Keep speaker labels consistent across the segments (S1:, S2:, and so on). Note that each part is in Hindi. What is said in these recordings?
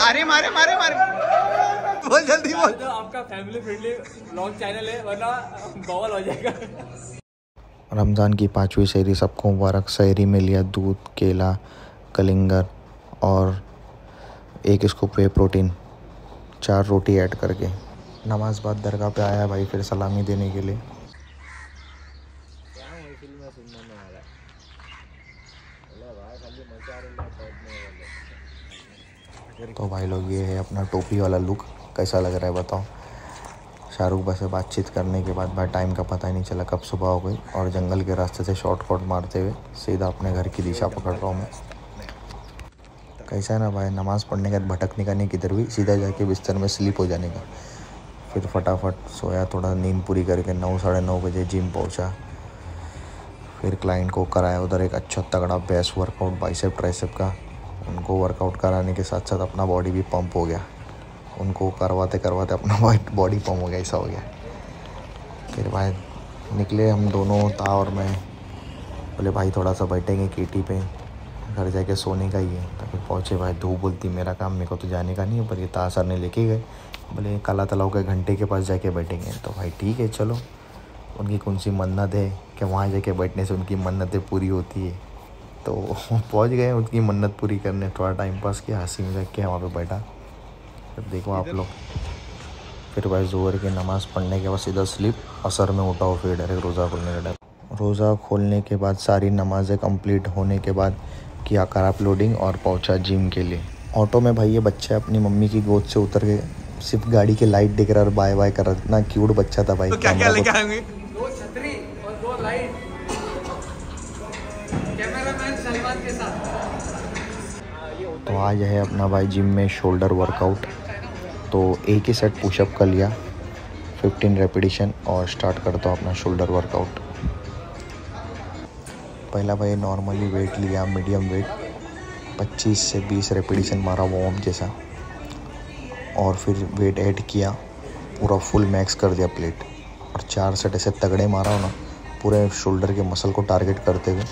S1: अरे मारे मारे मारे बोल जल्दी बोल।
S2: तो आपका फैमिली फ्रेंडली व्लॉग चैनल है, वरना बवाल हो जाएगा।
S3: रमज़ान की 5वीं सहरी सबको मुबारक। सहरी में लिया दूध, केला, कलिंगर और एक स्कूप वे प्रोटीन, 4 रोटी ऐड करके। नमाज बाद दरगाह पे आया भाई फिर सलामी देने के लिए। तो भाई लोग ये है अपना टोपी वाला लुक, कैसा लग रहा है बताओ। शाहरुख भाई से बातचीत करने के बाद भाई टाइम का पता ही नहीं चला कब सुबह हो गई, और जंगल के रास्ते से शॉर्टकट मारते हुए सीधा अपने घर की दिशा पकड़ रहा हूँ मैं। कैसा है ना भाई, नमाज़ पढ़ने के बाद भटकने का नहीं किधर भी, सीधा जाके बिस्तर में स्लीप हो जाने का। फिर फटाफट सोया, थोड़ा नींद पूरी करके 9 साढ़े 9 बजे जिम पहुँचा। फिर क्लाइंट को कराया उधर एक अच्छा तगड़ा बेस्ट वर्कआउट बाइसेप ट्राइसेप का। उनको वर्कआउट कराने के साथ साथ अपना बॉडी भी पंप हो गया। उनको करवाते करवाते अपना बॉडी पंप हो गया, ऐसा हो गया। फिर भाई निकले हम दोनों, ता और मैं। बोले भाई थोड़ा सा बैठेंगे केटी पे, घर जाके सोने का ही है। तो फिर पहुँचे भाई, धूप बोलती मेरा काम, मेरे को तो जाने का नहीं है, पर ये ता सर ने लेके गए। बोले काला तालाब के घंटे के पास जाके बैठेंगे। तो भाई ठीक है चलो। उनकी कौन सी मन्नत है कि वहाँ जाके बैठने से उनकी मन्नतें पूरी होती है। तो पहुँच गए उनकी मन्नत पूरी करने। थोड़ा टाइम पास किया, हंसी मजाक किया, वहाँ पे बैठा। फिर देखो आप लोग, फिर भाई ज़ोहर की नमाज़ पढ़ने के बाद सीधा स्लीप, असर में उठाओ फिर डायरेक्ट रोज़ा खोलने का टाइम। रोज़ा खोलने के बाद सारी नमाज़ें कंप्लीट होने के बाद किया कार अपलोडिंग और पहुंचा जिम के लिए। ऑटो में भाई ये बच्चा अपनी मम्मी की गोद से उतर के सिर्फ गाड़ी की लाइट दिख रहा और बाय बाय कर रहा। इतना क्यूट बच्चा था भाई।
S1: तो क्या क्या लेके आएंगे?
S2: 2 छतरी और 2 लाइट, कैमरामैन सलमान के साथ।
S3: तो आज है अपना भाई जिम में शोल्डर वर्कआउट। तो एक ही सेट पुशअप कर लिया, 15 रेपिटेशन, और स्टार्ट करता हूँ अपना शोल्डर वर्कआउट। पहला भाई नॉर्मली वेट लिया, मीडियम वेट, 25 से 20 रेपिटेशन मारा वार्म जैसा, और फिर वेट ऐड किया, पूरा फुल मैक्स कर दिया प्लेट, और 4 सेट ऐसे तगड़े मारा हो ना पूरे शोल्डर के मसल को टारगेट करते हुए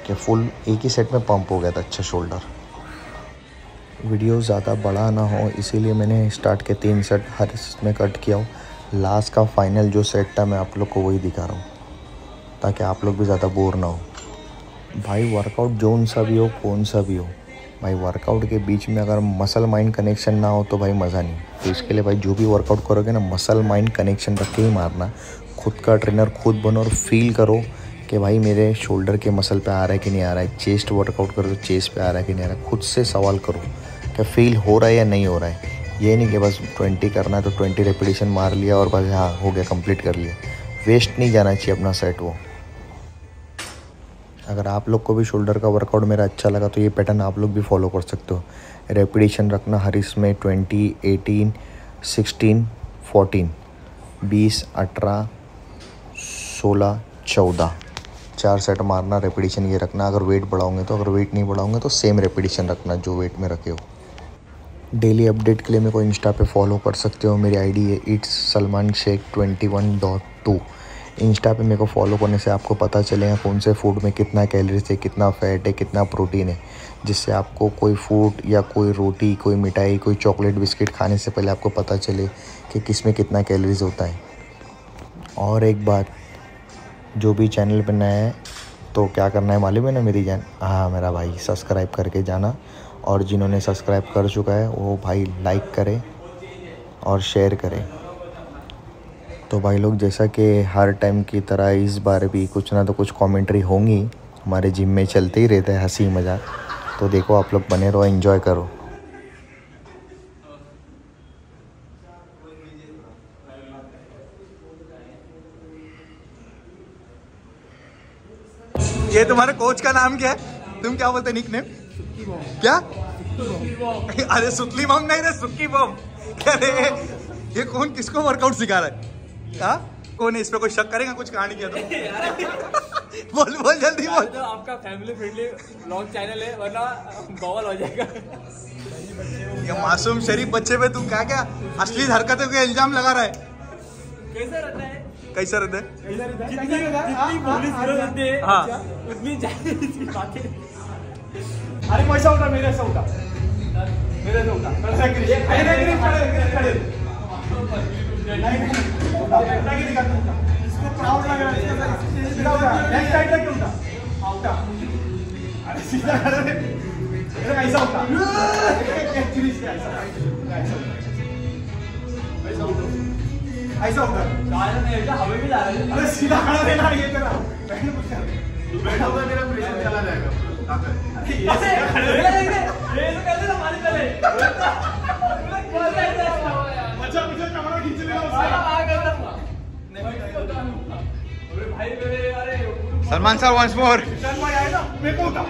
S3: कि फुल एक ही सेट में पंप हो गया था अच्छा शोल्डर। वीडियो ज़्यादा बड़ा ना हो इसीलिए मैंने स्टार्ट के 3 सेट हर इसमें कट किया हो। लास्ट का फाइनल जो सेट था मैं आप लोग को वही दिखा रहा हूँ ताकि आप लोग भी ज़्यादा बोर ना हो। भाई वर्कआउट जोन सा भी हो, कौन सा भी हो, भाई वर्कआउट के बीच में अगर मसल माइंड कनेक्शन ना हो तो भाई मज़ा नहीं। तो इसके लिए भाई जो भी वर्कआउट करोगे ना, मसल माइंड कनेक्शन रख के ही मारना। खुद का ट्रेनर खुद बनो और फील करो कि भाई मेरे शोल्डर के मसल पे आ रहा है कि नहीं आ रहा है। चेस्ट वर्कआउट करो तो चेस्ट पे आ रहा है कि नहीं आ रहा है। खुद से सवाल करो कि फील हो रहा है या नहीं हो रहा है। ये नहीं कि बस 20 करना है तो 20 रेपिटेशन मार लिया और बस हाँ हो गया, कंप्लीट कर लिया। वेस्ट नहीं जाना चाहिए अपना सेट वो। अगर आप लोग को भी शोल्डर का वर्कआउट मेरा अच्छा लगा तो ये पैटर्न आप लोग भी फॉलो कर सकते हो। रेपिटेशन रखना हर इसमें 20, 18, 16, 14, 20, 18, 16, 14, 4 सेट मारना। रेपिटेशन ये रखना अगर वेट बढ़ाओगे तो, अगर वेट नहीं बढ़ाओगे तो सेम रेपिटेशन रखना जो वेट में रखे हो। डेली अपडेट के लिए मेरे को इंस्टा पे फॉलो कर सकते हो। मेरी आईडी है itssalmansheikh21.2। इंस्टा पे मेरे को फॉलो करने से आपको पता चलेगा कौन से फूड में कितना कैलोरीज है, कितना फैट है, कितना प्रोटीन है, जिससे आपको कोई फूड या कोई रोटी, कोई मिठाई, कोई चॉकलेट बिस्किट खाने से पहले आपको पता चले कि किस में कितना कैलोरीज होता है। और एक बात, जो भी चैनल पर नया है तो क्या करना है मालूम है ना मेरी जान? हाँ मेरा भाई, सब्सक्राइब करके जाना, और जिन्होंने सब्सक्राइब कर चुका है वो भाई लाइक करे और शेयर करें। तो भाई लोग जैसा कि हर टाइम की तरह इस बार भी कुछ ना तो कुछ कमेंट्री होंगी, हमारे जिम में चलते ही रहता है हंसी मजाक। तो देखो आप लोग बने रहो, एंजॉय करो।
S1: ये तुम्हारे कोच का नाम क्या है? तुम क्या बोलते निकनेम? क्या? अरे सुतली बम नहीं रे, सुक्की बम। अरे ये कौन किसको वर्कआउट सिखा रहा है? हाँ कौन है? इस पे कोई शक करेगा कुछ कहानी किया तो? बोल बोल जल्दी बोल।
S2: तो आपका फैमिली फ्रेंडली व्लॉग चैनल है, वरना बवाल हो जाएगा।
S1: ये मासूम शरीफ बच्चे पे तू क्या क्या असली हरकतों के इल्जाम लगा रहा है?
S2: कैसा रहता है?
S1: कैसा रहता है?
S2: जितनी पुलिस रहती है
S1: हाँ
S2: उतनी बातें।
S1: अरे पैसा उठा, मेरे से उठा, मेरे से उठा। खड़े इसको प्राउड लग रहा है। सीधा उठा, लेफ्ट साइड तक उठा, उठा। अरे सीधा खड़े, ऐसा उठा, एक्चुअली ऐसा ऐसा उठा। हमें भी जा रहा है। अरे सीधा खड़ा रहना, ये तेरा बैठा हुआ मेरा प्रेशर चला जाएगा। ऐसे कैसे ना मानी चले। अच्छा मुझे कैमरा खींच लेगा उसका। भाई मेरे अरे
S3: सलमान सर वंस मोर।
S1: चल भाई आए ना, मेरे को उठा।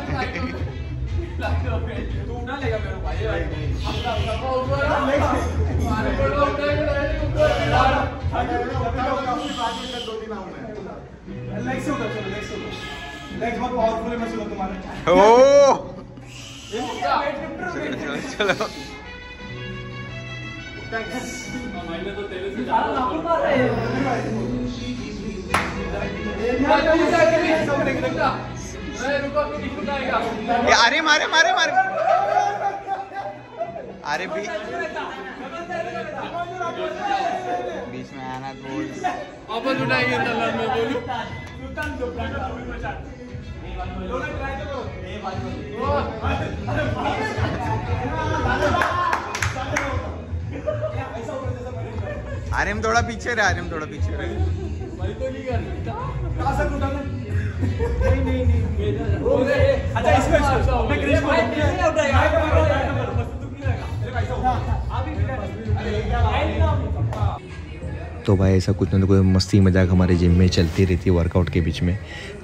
S1: तू उठा लेगा मेरे भाई। लेग से उठा, चलो लेग से उठा। लेग बहुत पावरफुल है मसल तुम्हारे।
S3: ओ
S1: चलो
S3: अरे मारे मारे मारे। अरे बीच में आना बोल।
S2: वापस उठाएंगे तल्ला में बोलूं।
S3: अरे हम थोड़ा पीछे रहे, अरे हम थोड़ा पीछे रहे।
S1: अच्छा इसको
S3: तो भाई ऐसा कुछ ना कोई मस्ती मजाक हमारे जिम में चलती रहती है वर्कआउट के बीच में।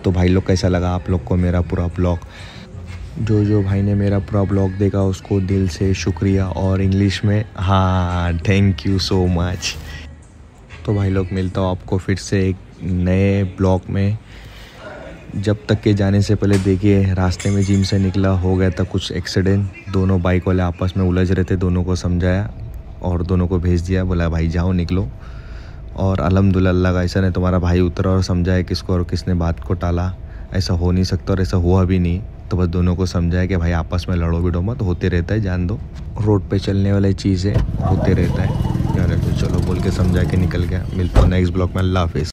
S3: तो भाई लोग कैसा लगा आप लोग को मेरा पूरा ब्लॉग? जो भाई ने मेरा पूरा ब्लॉग देखा उसको दिल से शुक्रिया। और इंग्लिश में हाँ, थैंक यू सो मच। तो भाई लोग मिलता हूँ आपको फिर से एक नए ब्लॉग में। जब तक के जाने से पहले देखिए, रास्ते में जिम से निकला, हो गया था कुछ एक्सीडेंट। दोनों बाइक वाले आपस में उलझ रहे थे, दोनों को समझाया और दोनों को भेज दिया, बोला भाई जाओ निकलो। और अल्हम्दुलिल्लाह अल्लाह का ऐसा नहीं, तुम्हारा भाई उतरा और समझाया किसको और किसने बात को टाला। ऐसा हो नहीं सकता और ऐसा हुआ भी नहीं। तो बस दोनों को समझाया कि भाई आपस में लड़ो बिड़ो मत, होते रहता है, जान दो, रोड पे चलने वाली चीज़ है, होते रहता है यार। तो चलो बोल के समझा के निकल गया। मिलता हूँ नेक्स्ट ब्लॉग में। अल्लाह हाफिज़।